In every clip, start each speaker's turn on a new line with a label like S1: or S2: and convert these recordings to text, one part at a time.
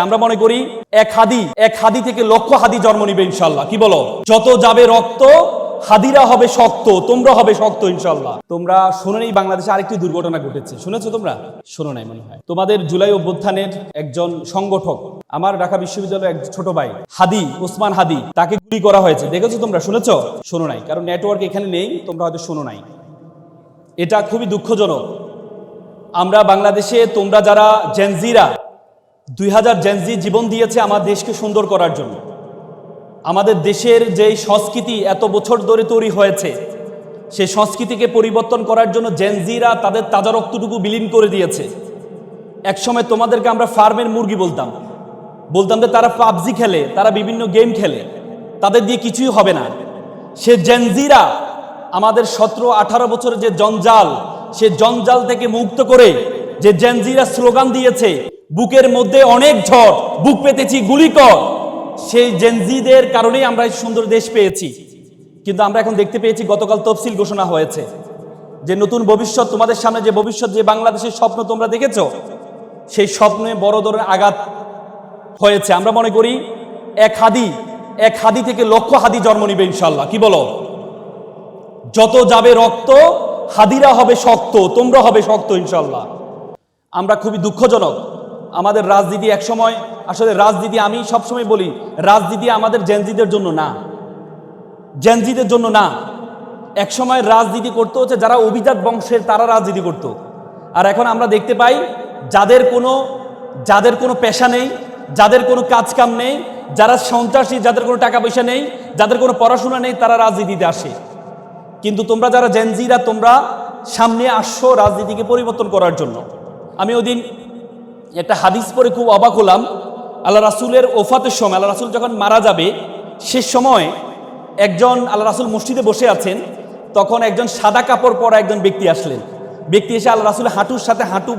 S1: আমরা মনে করি এক হাদি থেকে লক্ষ হাদি জন্ম নিবে ইনশাল্লাহ। কি বলো? যত যাবে রক্ত হাদিরা হবে শক্ত, তোমরা হবে শক্ত ইনশাল্লাহ। তোমরা শোনো নেই বাংলাদেশে আরেকটি দুর্ঘটনা ঘটেছে, শুনেছো তোমরা? শোনো নাই মনে হয়। তোমাদের জুলাই অভ্যুত্থানের একজন সংগঠক, আমার ঢাকা বিশ্ববিদ্যালয়ের এক ছোট ভাই হাদি, ওসমান হাদি, তাকে গুলি করা হয়েছে। দেখেছো তোমরা? শুনেছো? শোনো নাই, কারণ নেটওয়ার্ক এখানে নেই, তোমরা হয়তো শোনো নাই। এটা খুবই দুঃখজনক। আমরা বাংলাদেশে তোমরা যারা জেনজিরা 2000 জেনজি জীবন দিয়েছে আমার দেশকে সুন্দর করার জন্য। আমাদের দেশের যেই সংস্কৃতি এত বছর ধরে তৈরি হয়েছে, সেই সংস্কৃতিকে পরিবর্তন করার জন্য জেনজিরা তাদের তাজা রক্তটুকু বিলীন করে দিয়েছে। একসময় তোমাদেরকে আমরা ফার্মের মুরগি বলতাম যে তারা পাবজি খেলে, তারা বিভিন্ন গেম খেলে, তাদের দিয়ে কিছুই হবে না। সে জেনজিরা আমাদের 17-18 বছরের যে জঞ্জাল, সে জঞ্জাল থেকে মুক্ত করে যে জেনজিরা স্লোগান দিয়েছে, বুকের মধ্যে অনেক ঝড়, বুক পেতেছি গুলি কর, সেই জেনজিদের কারণেই আমরা এই সুন্দর দেশ পেয়েছি। কিন্তু আমরা এখন দেখতে পেয়েছি, গতকাল তফসিল ঘোষণা হয়েছে যে নতুন ভবিষ্যৎ, তোমাদের সামনে যে ভবিষ্যৎ, যে বাংলাদেশের স্বপ্ন তোমরা দেখেছো, সেই স্বপ্নে বড় ধরনের আঘাত হয়েছে। আমরা মনে করি এক হাদি থেকে লক্ষ হাদি জন্ম নিবে ইনশাল্লাহ। কি বলো? যত যাবে রক্ত হাদিরা হবে শক্ত, তোমরা হবে শক্ত ইনশাল্লাহ। আমরা খুবই দুঃখজনক, আমাদের রাজনীতি একসময়, আসলে রাজনীতি আমি সবসময় বলি, রাজনীতি আমাদের জেনজিদের জন্য না, জেনজিদের জন্য না। একসময় রাজনীতি করতে হচ্ছে যারা অভিজাত বংশের, তারা রাজনীতি করত। আর এখন আমরা দেখতে পাই যাদের কোনো পেশা নেই, যাদের কোনো কাজ কাম নেই, যারা সন্ত্রাসী, যাদের কোনো টাকা পয়সা নেই, যাদের কোনো পড়াশোনা নেই, তারা রাজনীতিতে আসে। কিন্তু তোমরা যারা জেনজিরা, তোমরা সামনে আসছো রাজনীতিকে পরিবর্তন করার জন্য। আমি ওদিন একটা হাদিস পড়ে খুব অবাক হলাম। আল্লাহ রাসূলের ওফাতের সময়, আল্লাহ রাসূল যখন মারা যাবে, শেষ সময় একজন, আল্লাহ রাসূল মসজিদে বসে আছেন, তখন একজন সাদা কাপড় পরা একজন ব্যক্তি আসলেন। ব্যক্তি এসে আল্লাহ রাসূলের হাঁটুর সাথে হাঁটু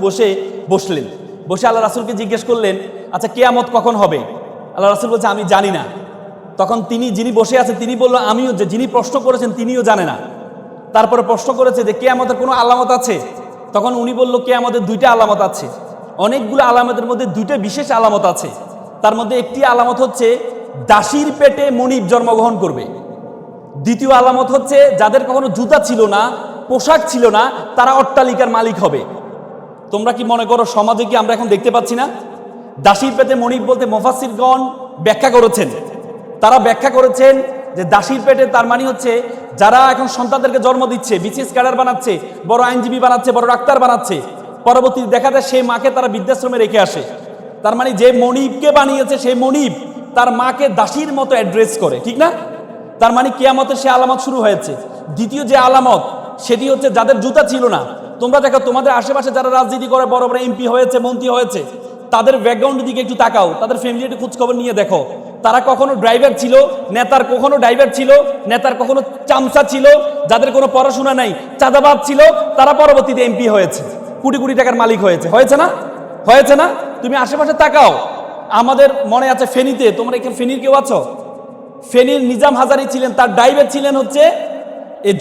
S1: বসলেন। বসে আল্লাহ রাসূলকে জিজ্ঞেস করলেন, আচ্ছা কিয়ামত কখন হবে? আল্লাহ রাসূল বলছে, আমি জানি না। তখন যিনি বসে আছেন তিনি বলল, আমিও, যে যিনি প্রশ্ন করেছেন তিনিও জানে না। তারপরে প্রশ্ন করেছে যে কিয়ামতের কোনো আলামত আছে? তখন উনি বলল, কিয়ামতের 2টা আলামত আছে। অনেকগুলো আলামতের মধ্যে 2টা বিশেষ আলামত আছে। তার মধ্যে একটি আলামত হচ্ছে দাসীর পেটে মনিব জন্মগ্রহণ করবে। দ্বিতীয় আলামত হচ্ছে যাদের কখনো জুতা ছিল না, পোশাক ছিল না, তারা অট্টালিকার মালিক হবে। তোমরা কি মনে করো সমাজে কি আমরা এখন দেখতে পাচ্ছি না? দাসীর পেটে মনিব বলতে মুফাসসিরগণ ব্যাখ্যা করেছেন, তারা ব্যাখ্যা করেছেন যে দাসীর পেটে তার মানে হচ্ছে যারা এখন সন্তানদেরকে জন্ম দিচ্ছে, বিসিএস ক্যাডার বানাচ্ছে, বড় আইনজীবী বানাচ্ছে, বড় ডাক্তার বানাচ্ছে, পরবর্তীতে দেখা যায় সেই মাকে তারা বৃদ্ধাশ্রমে রেখে আসে। তার মানে যে মনিবকে বানিয়েছে, সেই মনিব তার মাকে দাসীর মতো অ্যাড্রেস করে, ঠিক না? তার মানে কিয়ামতের সে আলামত শুরু হয়েছে। দ্বিতীয় যে আলামত, সেটি হচ্ছে যাদের জুতা ছিল না। তোমরা দেখো তোমাদের আশেপাশে যারা রাজনীতি করে, বড় বড় এমপি হয়েছে, মন্ত্রী হয়েছে, তাদের ব্যাকগ্রাউন্ডের দিকে একটু তাকাও, তাদের ফ্যামিলি একটু খোঁজখবর নিয়ে দেখো। তারা কখনো ড্রাইভার ছিল, নেতার কখনো ড্রাইভার ছিল, নেতার কখনো চামচা ছিল, যাদের কোনো পড়াশোনা নাই, চাঁদাবাজ ছিল, তারা পরবর্তীতে এমপি হয়েছে, কোটি কোটি টাকার মালিক হয়েছে। হয়েছে না? হয়েছে না? তুমি আশেপাশে তাকাও। আমাদের মনে আছে ফেনীতে, তোমরা এখানে ফেনীর কেউ আছো? ফেনীর নিজাম হাজারি ছিলেন, তার ড্রাইভার ছিলেন হচ্ছে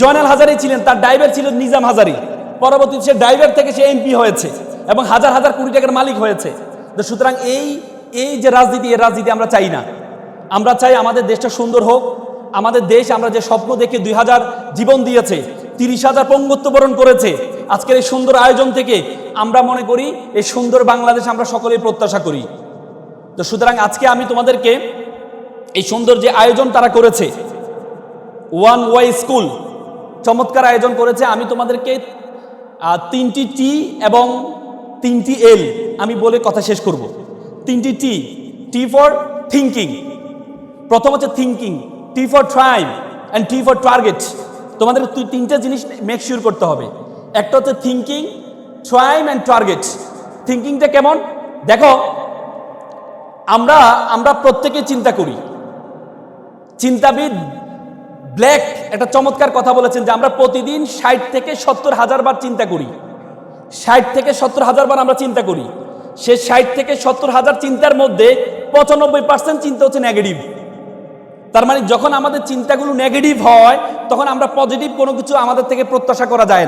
S1: জয়নাল হাজারি ছিলেন, তার ড্রাইভার ছিল নিজাম হাজারি। পরবর্তীতে সে ড্রাইভার থেকে সে এমপি হয়েছে এবং হাজার হাজার কোটি টাকার মালিক হয়েছে। তো সুতরাং এই যে রাজনীতি, এই রাজনীতি আমরা চাই না। আমরা চাই আমাদের দেশটা সুন্দর হোক। আমাদের দেশ, আমরা যে স্বপ্ন দেখে 2000 জীবন দিয়েছে, 30,000 পঙ্গুত্ব বরণ করেছে, আজকের এই সুন্দর আয়োজন থেকে আমরা মনে করি এই সুন্দর বাংলাদেশ আমরা সকলেই প্রত্যাশা করি। তো সুতরাং আজকে আমি তোমাদেরকে এই সুন্দর যে আয়োজন তারা করেছে, ওয়ান ওয়াই স্কুল, চমৎকার আয়োজন করেছে। আমি তোমাদেরকে 3টি টি এবং 3টি এল আমি বলে কথা শেষ করব। 3টি টি ফর থিঙ্কিং। প্রথম হচ্ছে thinking, T for ট্রাইম and T for target. তোমাদের 3টে জিনিস মেক শিওর করতে হবে। একটা হচ্ছে থিঙ্কিং, ট্রাইম অ্যান্ড টার্গেট। থিঙ্কিংটা কেমন দেখো, আমরা প্রত্যেকে চিন্তা করি। চিন্তাবিদ ব্ল্যাক একটা চমৎকার কথা বলেছেন যে আমরা প্রতিদিন 60 থেকে 70 হাজার বার চিন্তা করি। 60 থেকে 70 হাজার বার আমরা চিন্তা করি। সে 60 থেকে 70 হাজার চিন্তার মধ্যে 95% চিন্তা হচ্ছে নেগেটিভ। তার মানে যখন আমাদের চিন্তাগুলো নেগেটিভ হয়, তখন আমরা পজিটিভ কোনো কিছু আমাদের থেকে প্রত্যাশা করা যায়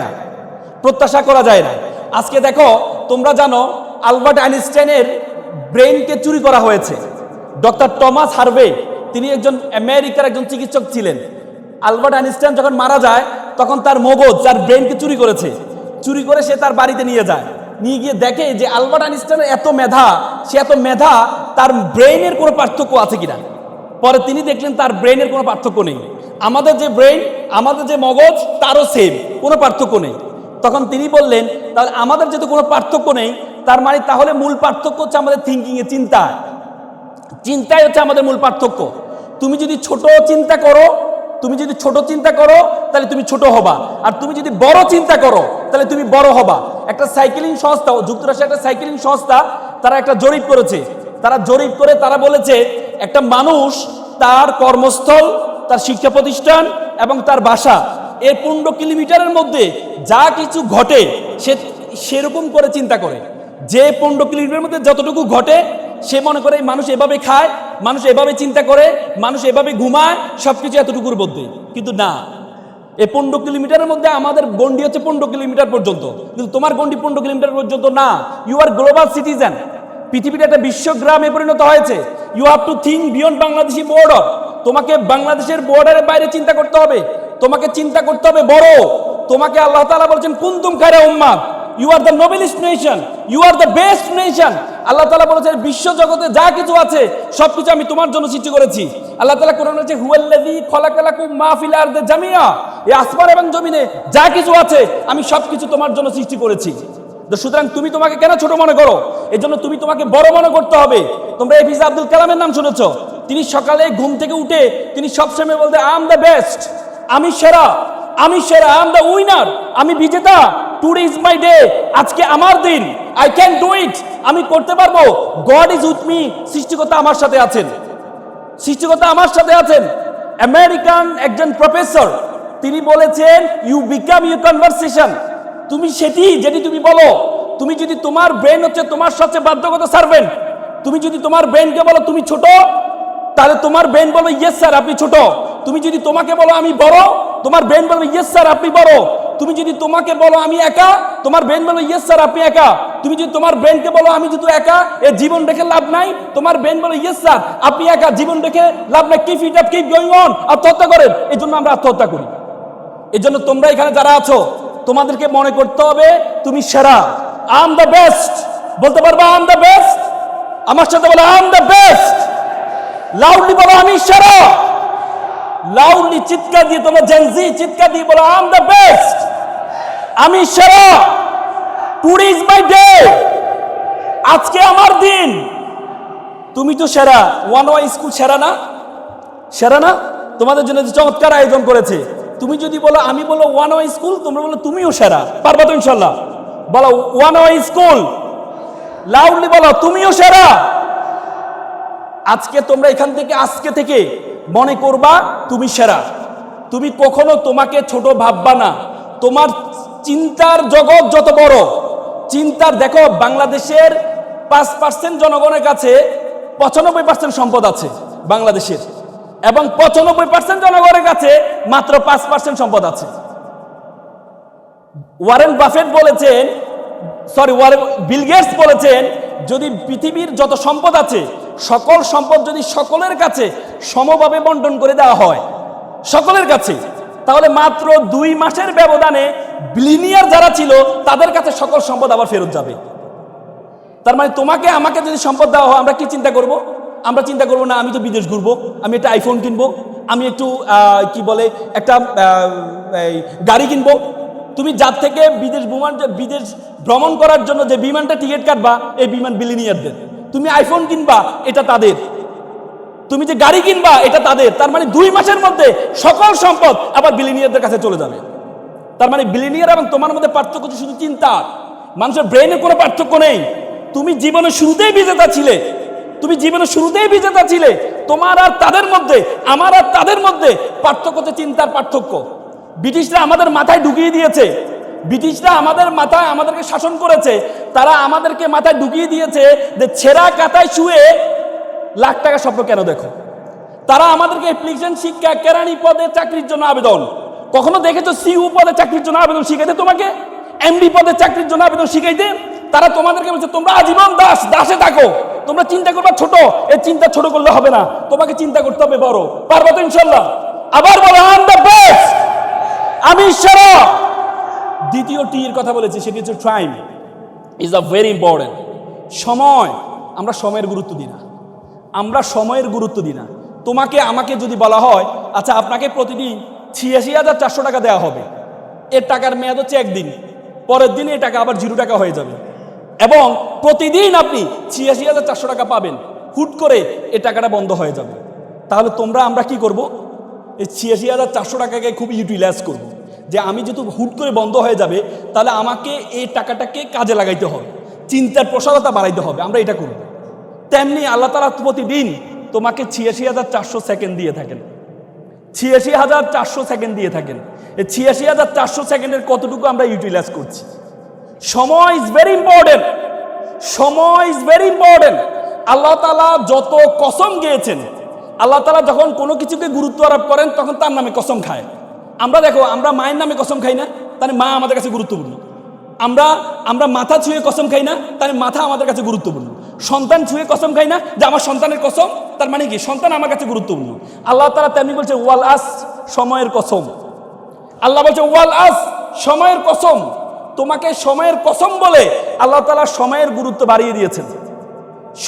S1: না। আজকে দেখো, তোমরা জানো আলবার্ট আইনস্টাইনের ব্রেনকে চুরি করা হয়েছে। ডক্টর টমাস হার্ভে, তিনি একজন আমেরিকার একজন চিকিৎসক ছিলেন। আলবার্ট আইনস্টাইন যখন মারা যায় তখন তার মগজ, তার ব্রেনকে চুরি করেছে। চুরি করে সে তার বাড়িতে নিয়ে যায়, নিয়ে গিয়ে দেখে যে আলবার্ট আইনস্টাইনের এত মেধা, সে এত মেধা, তার ব্রেইনের কোনো পার্থক্য আছে কিনা। পরে তিনি দেখলেন তার ব্রেইনের কোনো পার্থক্য নেই। আমাদের যে ব্রেইন, আমাদের যে মগজ, তারও সেম, কোনো পার্থক্য নেই। তখন তিনি বললেন তাহলে আমাদের যেহেতু কোনো পার্থক্য নেই, তার মানে তাহলে মূল পার্থক্য হচ্ছে আমাদের থিঙ্কিংয়ে, চিন্তায়। চিন্তাই হচ্ছে আমাদের মূল পার্থক্য। তুমি যদি ছোট চিন্তা করো, তুমি যদি ছোট চিন্তা করো তাহলে তুমি ছোট হবা, আর তুমি যদি বড় চিন্তা করো তাহলে তুমি বড় হবা। একটা সাইকেলিং সংস্থা, যুক্তরাষ্ট্রের একটা সাইকেলিং সংস্থা, তারা একটা জরিপ করেছে। তারা জরিপ করে তারা বলেছে একটা মানুষ তার কর্মস্থল, তার শিক্ষা প্রতিষ্ঠান এবং তার বাসা, এর 15 কিলোমিটারের মধ্যে যা কিছু ঘটে সে সেরকম করে চিন্তা করে। যে 15 কিলোমিটারের মধ্যে যতটুকু ঘটে সে মনে করে মানুষ এভাবে খায়, মানুষ এভাবে চিন্তা করে, মানুষ এভাবে ঘুমায়, সবকিছু এতটুকুর মধ্যে। কিন্তু না, এই 15 কিলোমিটারের মধ্যে আমাদের গন্ডি হচ্ছে 15 কিলোমিটার পর্যন্ত, কিন্তু তোমার গন্ডি 15 কিলোমিটার পর্যন্ত না। You are global citizen. পৃথিবীতে একটা বিশ্বগ্রামে পরিণত হয়েছে। You have to think beyond Bangladeshi border. তোমাকে বাংলাদেশের বর্ডারের বাইরে চিন্তা করতে হবে, তোমাকে চিন্তা করতে হবে বড়। তোমাকে আল্লাহ তাআলা বলেছেন কুনতুম খায়রা উম্মাহ, you are the noblest nation, you are the best nation. আল্লাহ তাআলা বলেছেন বিশ্ব জগতে যা কিছু আছে সবকিছু আমি তোমার জন্য সৃষ্টি করেছি। আল্লাহ তাআলা কোরআনে বলেছে হুয়াল্লাযী খলাকালাকুম মা ফিল আরদি জামিআ, এই আসমান এবং জমিনে যা কিছু আছে আমি সবকিছু তোমার জন্য সৃষ্টি করেছি। তো সুতরাং তুমি তোমাকে কেন ছোট মনে করো? এজন্য তুমি তোমাকে বড় মনে করতে হবে। তোমরা এপিজে আব্দুল কালামের নাম শুনেছো। তিনি সকালে ঘুম থেকে উঠে তিনি সবসময় বলতে আই এম দ্য বেস্ট, আমি সেরা, আমি সেরা, আই এম দ্য উইনার, আমি বিজেতা। টুডে ইজ মাই ডে, আজকে আমার দিন, আই ক্যান ডু ইট, আমি করতে পারবো। গড ইজ উইথ মি, সৃষ্টিকর্তা আমার সাথে আছেন, সৃষ্টিকর্তা আমার সাথে আছেন। আমেরিকান একজন প্রফেসর তিনি বলেছেন ইউ বিকাম ইউর কনভারসেশন। তুমি যেটি তুমি বলো। তুমি যদি তোমার ব্রেন হচ্ছে তোমার সবচেয়ে বাধ্যগত সার্ভেন্ট, তুমি যদি তোমার ব্রেনকে বলো তুমি ছোট, তাহলে তোমার ব্রেন বলবে ইয়েস স্যার আপনি ছোট। তুমি যদি তোমাকে বলো আমি বড়, তোমার ব্রেন বলবে ইয়েস স্যার আপনি বড়। তুমি যদি তোমাকে বলো আমি একা, তোমার ব্রেন বলবে ইয়েস স্যার আপনি একা। তুমি যদি তোমার ব্রেনকে বলো আমি যদি একা, এ জীবন রেখে লাভ নাই, তোমার ব্রেন বলে ইয়েস স্যার আপনি একা, জীবন রেখে লাভ নাই, keep it up, keep going on. আত্মহত্যা করেন। এই জন্য আমরা আত্মহত্যা করি। এই জন্য তোমরা এখানে যারা আছো তোমাদেরকে মনে করতে হবে তুমি সেরা। আই এম দ্য বেস্ট, বলতে পারবা আই এম দ্য বেস্ট? আমার সাথে বলো I am the best. Loudly বলো আমি সেরা। লাউডলি চিৎকার দিয়ে, তোমরা জেনজি চিৎকার দিয়ে বলো আই এম দ্য বেস্ট, আমি সেরা। টুডে ইজ মাই ডে, আজকে আমার দিন। তুমি তো সেরা। ওয়ান ওয়াই স্কুল সেরা না? সেরা না? তোমাদের জন্য চমৎকার আয়োজন করেছে। তুমি যদি বলো আমি বলো ওয়ান ওয়াই স্কুল, তোমরা বলো তুমিও সেরা। পারবা তো ইনশাল্লাহ? বলো ওয়ান ওয়াই স্কুল, লাউডলি বলো তুমিও সেরা। আজকে তোমরা এখান থেকে, আজকে থেকে মনে করবা তুমি সেরা। তুমি কখনো তোমাকে ছোট ভাববা না। তোমার চিন্তার জগৎ যত বড়, চিন্তার, দেখো বাংলাদেশের 5% জনগণের কাছে 95% সম্পদ আছে বাংলাদেশের, এবং 95% জনগণের কাছে মাত্র 5% সম্পদ আছে। ওয়ারেন বাফেট বলেছেন, বিল গেটস বলেছেন যদি পৃথিবীর যত সম্পদ আছে সকল সম্পদ যদি সকলের কাছে সমভাবে বন্টন করে দেওয়া হয় সকলের কাছে, তাহলে মাত্র 2 মাসের ব্যবধানে বিলিয়নিয়ার যারা ছিল তাদের কাছে সকল সম্পদ আবার ফেরত যাবে। তার মানে তোমাকে আমাকে যদি সম্পদ দেওয়া হয় আমরা কি চিন্তা করব? আমরা চিন্তা করব না আমি তো বিদেশ ঘুরবো, আমি একটা আইফোন কিনবো, আমি একটু কি বলে একটা গাড়ি কিনবো। তুমি যার থেকে বিদেশ ভ্রমণ করার জন্য যে বিমানটা টিকিট কাটবা, এই বিমান বিলিয়নিয়ারদের। তুমি আইফোন কিনবা, এটা তাদের। তুমি যে গাড়ি কিনবা, এটা তাদের। তার মানে 2 মাসের মধ্যে সকল সম্পদ আবার বিলিয়নিয়ারদের কাছে চলে যাবে। তার মানে বিলিয়নিয়ার এবং তোমার মধ্যে পার্থক্য শুধু চিন্তা। মানুষের ব্রেনে কোনো পার্থক্য নেই। তুমি জীবনের শুরুতেই বিজেতা ছিলে, তুমি জীবনের শুরুতেই বিজেতা ছিলে। তোমার আর তাদের মধ্যে, আমার আর তাদের মধ্যে পার্থক্য হচ্ছে চিন্তার পার্থক্য। ব্রিটিশরা আমাদের মাথায় ঢুকিয়ে দিয়েছে, ব্রিটিশরা আমাদের মাথায় আমাদেরকে শাসন করেছে। তারা আমাদেরকে মাথায় ঢুকিয়ে দিয়েছে যে ছেঁড়া কাতায় শুয়ে লাখ টাকা স্বপ্ন কেন দেখো। তারা আমাদেরকে অ্যাপ্লিকেশন শিক্ষা, কেরানি পদে চাকরির জন্য আবেদন, কখনো দেখেছো সিইও পদে চাকরির জন্য আবেদন শিখাইতে? তোমাকে এমডি পদে চাকরির জন্য আবেদন শিখাইতে? তারা তোমাদেরকে বলছে তোমরা আজীবন দাসে থাকো, তোমরা চিন্তা করবা ছোট, এই চিন্তা ছোট করলে হবে না, তোমাকে চিন্তা করতে হবে বড়। পারবো তো ইনশাল্লাহ? আবার বলো আই এম দ্য বেস্ট, আমি সেরা। দ্বিতীয় টি এর কথা বলেছি, সেটি হচ্ছে time is a very important. সময়, আমরা সময়ের গুরুত্ব দিই না, আমরা সময়ের গুরুত্ব দিই না। তোমাকে আমাকে যদি বলা হয় আচ্ছা আপনাকে প্রতিদিন ৮৬,৪০০ টাকা দেওয়া হবে, এর টাকার মেয়াদ হচ্ছে একদিন, পরের দিন এই টাকা আবার 0 টাকা হয়ে যাবে, এবং প্রতিদিন আপনি ৮৬,৪০০ টাকা পাবেন, হুট করে এই টাকাটা বন্ধ হয়ে যাবে, তাহলে আমরা কি করব? এই ৮৬,৪০০ টাকাকে খুব ইউটিলাইজ করব, যে আমি যেহেতু হুট করে বন্ধ হয়ে যাবে, তাহলে আমাকে এই টাকাটাকে কাজে লাগাইতে হবে, চিন্তার প্রসারতা বাড়াইতে হবে, আমরা এটা করব। তেমনি আল্লাহ তাআলা প্রতিদিন তোমাকে ৮৬,৪০০ সেকেন্ড দিয়ে থাকেন, ৮৬,৪০০ সেকেন্ড দিয়ে থাকেন। এই ৮৬,৪০০ সেকেন্ডের কতটুকু আমরা ইউটিলাইজ করছি? সময় ইজ ভেরি ইম্পর্টেন্ট, সময় ইজ ভেরি ইম্পর্টেন্ট। আল্লাহ তাআলা যত কসম গিয়েছেন, আল্লাহ তাআলা যখন কোনো কিছুকে গুরুত্ব আরোপ করেন তখন তার নামে কসম খায়। আমরা দেখো, আমরা মায়ের নামে কসম খাই না, তাহলে মা আমাদের কাছে গুরুত্বপূর্ণ। আমরা মাথা ছুঁয়ে কসম খাই না, তাহলে মাথা আমাদের কাছে গুরুত্বপূর্ণ। সন্তান ছুঁয়ে কসম খাই না, যে আমার সন্তানের কসম, তার মানে কি সন্তান আমার কাছে গুরুত্বপূর্ণ। আল্লাহ তাআলা তেমনি বলছে ওয়াল আস, সময়ের কসম। আল্লাহ বলছে ওয়াল আস, সময়ের কসম। তোমাকে সময়ের কসম বলে আল্লাহ তাআলা সময়ের গুরুত্ব বাড়িয়ে দিয়েছেন,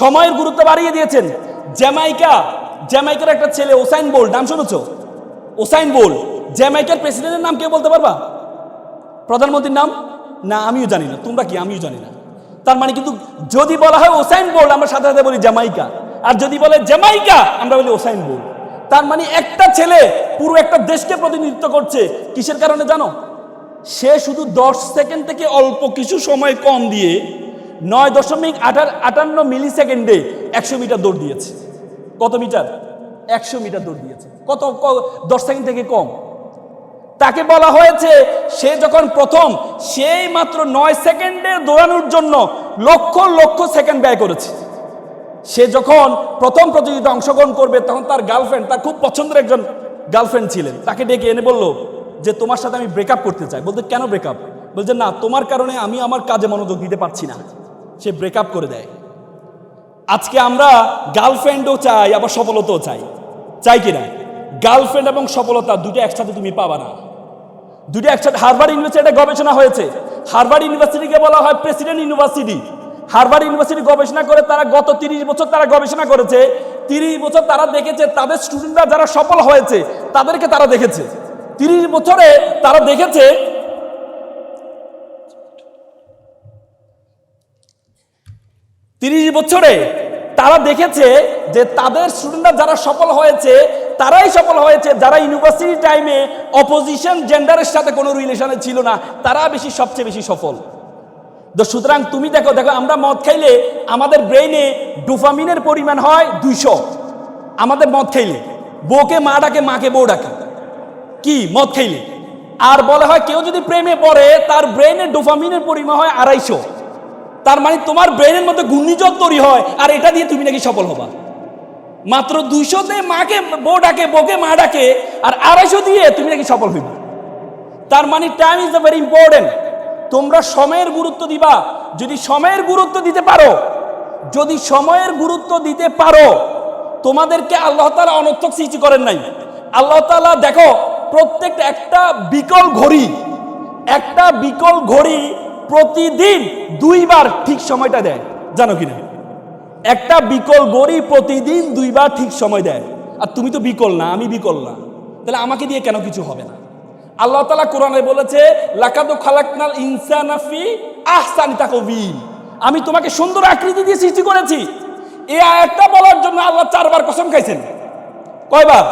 S1: সময়ের গুরুত্ব বাড়িয়ে দিয়েছেন। জ্যামাইকার একটা ছেলে ওসাইন বোল্ট, নাম শুনেছো? ওসাইন বোল্ট, জ্যামাইকার প্রেসিডেন্টের নাম কে বলতে পারবা? প্রধানমন্ত্রীর নাম? না, আমিও জানি না। তোমরা কি? আমিও জানি না। তার মানে কিন্তু যদি বলা হয় ওসাইন বোল্ট, আমরা সাথে সাথে বলি জ্যামাইকা, আর যদি বলে জ্যামাইকা আমরা বলি ওসাইন বোল্ট। তার মানে একটা ছেলে পুরো একটা দেশকে প্রতিনিধিত্ব করছে। কিসের কারণে জানো? সে শুধু 10 সেকেন্ড থেকে অল্প কিছু সময় কম দিয়ে 9.58 মিলি সেকেন্ডে 100 মিটার দৌড় দিয়েছে। কত মিটার? 100 মিটার দৌড় দিয়েছে। কত 10 সেকেন্ড থেকে কম। তাকে বলা হয়েছে সে যখন প্রথম, সেই মাত্র 9 সেকেন্ডে দৌড়ানোর জন্য লক্ষ লক্ষ সেকেন্ড ব্যয় করেছে। সে যখন প্রথম প্রতিযোগিতা অংশগ্রহণ করবে, তখন তার গার্লফ্রেন্ড, তার খুব পছন্দের একজন গার্লফ্রেন্ড ছিলেন, তাকে ডেকে এনে বলল যে তোমার সাথে আমি ব্রেকআপ করতে চাই। বলতে কেন ব্রেকআপ? বলছে না, তোমার কারণে আমি আমার কাজে মনোযোগ দিতে পারছি না। সে ব্রেকআপ করে দেয়। আজকে আমরা গার্লফ্রেন্ডও চাই, আবার সফলতাও চাই, চাই কিনা? গার্লফ্রেন্ড এবং সফলতা দুটো একসাথে তুমি পাবা না, দুটো একসাথে। হার্ভার্ড ইউনিভার্সিটি গবেষণা হয়েছে, হার্ভার্ড ইউনিভার্সিটিকে বলা হয় প্রেসিডেন্ট ইউনিভার্সিটি। হার্ভার্ড ইউনিভার্সিটি গবেষণা করে, তারা গত 30 বছর তারা গবেষণা করেছে। 30 বছর তারা দেখেছে তাদের স্টুডেন্টরা যারা সফল হয়েছে তাদেরকে তারা দেখেছে। 30 বছরে তারা দেখেছে 30 বছরে তারা দেখেছে যে তাদের স্টুডেন্টরা যারা সফল হয়েছে তারাই সফল হয়েছে যারা ইউনিভার্সিটি টাইমে অপোজিশন জেন্ডারের সাথে কোনো রিলেশনে ছিল না, তারা সবচেয়ে বেশি সফল। তো সুতরাং তুমি দেখো, আমরা মদ খাইলে আমাদের ব্রেইনে ডোপামিনের পরিমাণ হয় 200। আমাদের মদ খাইলে বউকে মা ডাকে, মাকে বউ ডাকে, কি মদ খাইলে। আর বলা হয় কেউ যদি প্রেমে পড়ে তার ব্রেইনে ডোপামিনের পরিমাণ হয় 250। তার মানে তোমার ব্রেইনের মধ্যে ঘূর্ণিঝড় তৈরি হয়, আর এটা দিয়ে তুমি নাকি সফল হবা। মাত্র 200-তে মাকে বউ ডাকে, বউকে মা ডাকে, আর 250 দিয়ে তুমি নাকি সফল হইবা। তার মানে টাইম ইজ ভেরি ইম্পর্টেন্ট। তোমরা সময়ের গুরুত্ব দিবা। যদি সময়ের গুরুত্ব দিতে পারো, যদি সময়ের গুরুত্ব দিতে পারো, তোমাদেরকে আল্লাহ তাআলা অনর্থক সৃষ্টি করেন নাই। আল্লাহ তাআলা দেখো, প্রত্যেকটা একটা বিকল ঘড়ি প্রতিদিন 2 বার ঠিক সময়টা দেয়, জানো কিনা? একটা বিকল ঘড়ি প্রতিদিন 2 বার ঠিক সময় দেয়। আর তুমি তো বিকল না, আমি বিকল না, তাহলে আমাকে দিয়ে কেন কিছু হবে না? আল্লাহ তাআলা কোরআনে বলেছে লাকাদ খালাকনাল ইনসানা ফি আহসানি তাকওয়িম, আমি তোমাকে সুন্দর আকৃতি দিয়ে সৃষ্টি করেছি। এই আয়াতটা বলার জন্য আল্লাহ 4 বার কসম খাইছেন। কয়বার?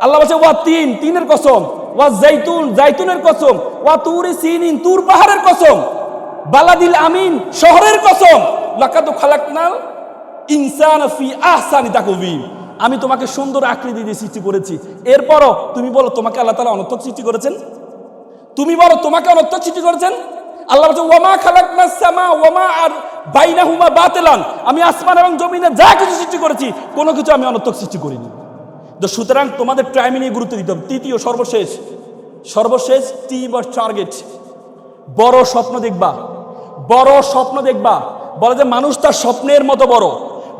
S1: আল্লাহ বলছে ওয়া তিনের কসম, ওয়া জাইতুনের কসম, ওয়া তুরি সিনিন, তুর পাহাড়ের কসম, বালাদিল আমিন, শহরের কসম, লাকাদ খালাকনাল ইনসানা ফি আহসানি তাকওয়িম, আমি তোমাকে সুন্দর আকৃতি দিয়ে সৃষ্টি করেছি। এরপরও তুমি বলো তোমাকে আল্লাহ তাআলা অনর্থক সৃষ্টি করেছেন? তুমি বলো তোমাকে অনর্থক সৃষ্টি করেছেন? আল্লাহ বলছে ওয়ামা খালাকনাস সামা ওয়ামা আর বাইনাহুমা বাতিলান, আমি আসমান এবং জমিনে যা কিছু সৃষ্টি করেছি কোনো কিছু আমি অনর্থক সৃষ্টি করিনি। তো সুতরাং তোমাদের টাইম নিয়ে গুরুত্ব দিতে হবে। তৃতীয় সর্বশেষ টি বা টার্গেট, বড় স্বপ্ন দেখবা, বড় স্বপ্ন দেখবা। বলে যে মানুষ তার স্বপ্নের মতো বড়,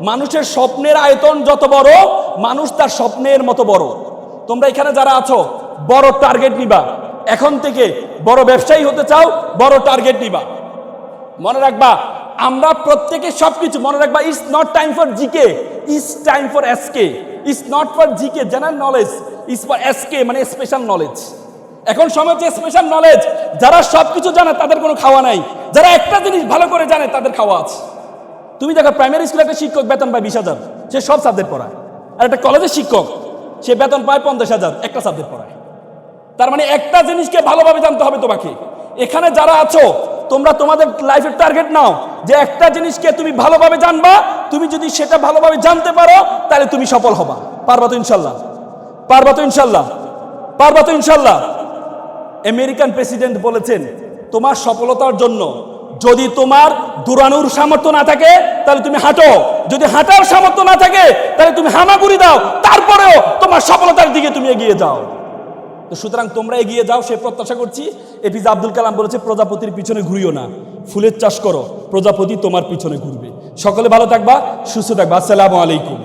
S1: মানুষের স্বপ্নের আয়তন যত বড়, মানুষ তার স্বপ্নের মতো বড়। তোমরা এখানে যারা আছো, বড় টার্গেট নিবা। এখন থেকে বড় ব্যবসায়ী হতে চাও, বড় টার্গেট নিবা। মনে রাখবা, আমরা প্রত্যেকে সবকিছু মনে রাখবা। It's not time for GK, it's time for SK. It's not for GK general knowledge, it's for SK মানে স্পেশাল নলেজ। এখন সময় হচ্ছে স্পেশাল নলেজ। যারা সবকিছু জানে তাদের কোনো খাওয়া নাই, যারা একটা জিনিস ভালো করে জানে তাদের খাওয়া আছে। তুমি দেখো, প্রাইমারি স্কুলে একটা শিক্ষক বেতন পায় 20,000, সে সব সাবজেক্ট পড়ায়। আর একটা কলেজের শিক্ষক সে বেতন পায় 50,000, একটা সাবজেক্ট পড়ায়। তার মানে একটা জিনিসকে ভালোভাবে জানতে হবে তোমাকে। এখানে যারা আছো, তোমরা তোমাদের লাইফের টার্গেট নাও যে একটা জিনিসকে তুমি ভালোভাবে জানবা। তুমি যদি সেটা ভালোভাবে জানতে পারো তাহলে তুমি সফল হবা। পারবা তো ইনশাল্লাহ? পারবা তো ইনশাল্লাহ? পারবা তো ইনশাল্লাহ? আমেরিকান প্রেসিডেন্ট বলেছেন, তোমার সফলতার জন্য যদি তোমার দৌড়ানোর সামর্থ্য না থাকে তাহলে তুমি হাঁটো, যদি হাঁটার সামর্থ্য না থাকে তাহলে তুমি হামাগুড়ি দাও, তারপরেও তোমার সফলতার দিকে তুমি এগিয়ে যাও। তো সুতরাং তোমরা এগিয়ে যাও, সে প্রত্যাশা করছি। এপিজে আব্দুল কালাম বলেছে, প্রজাপতির পিছনে ঘুরিও না, ফুলের চাষ করো, প্রজাপতি তোমার পিছনে ঘুরবে। সকলে ভালো থাকবা, সুস্থ থাকবা। আসসালামু আলাইকুম।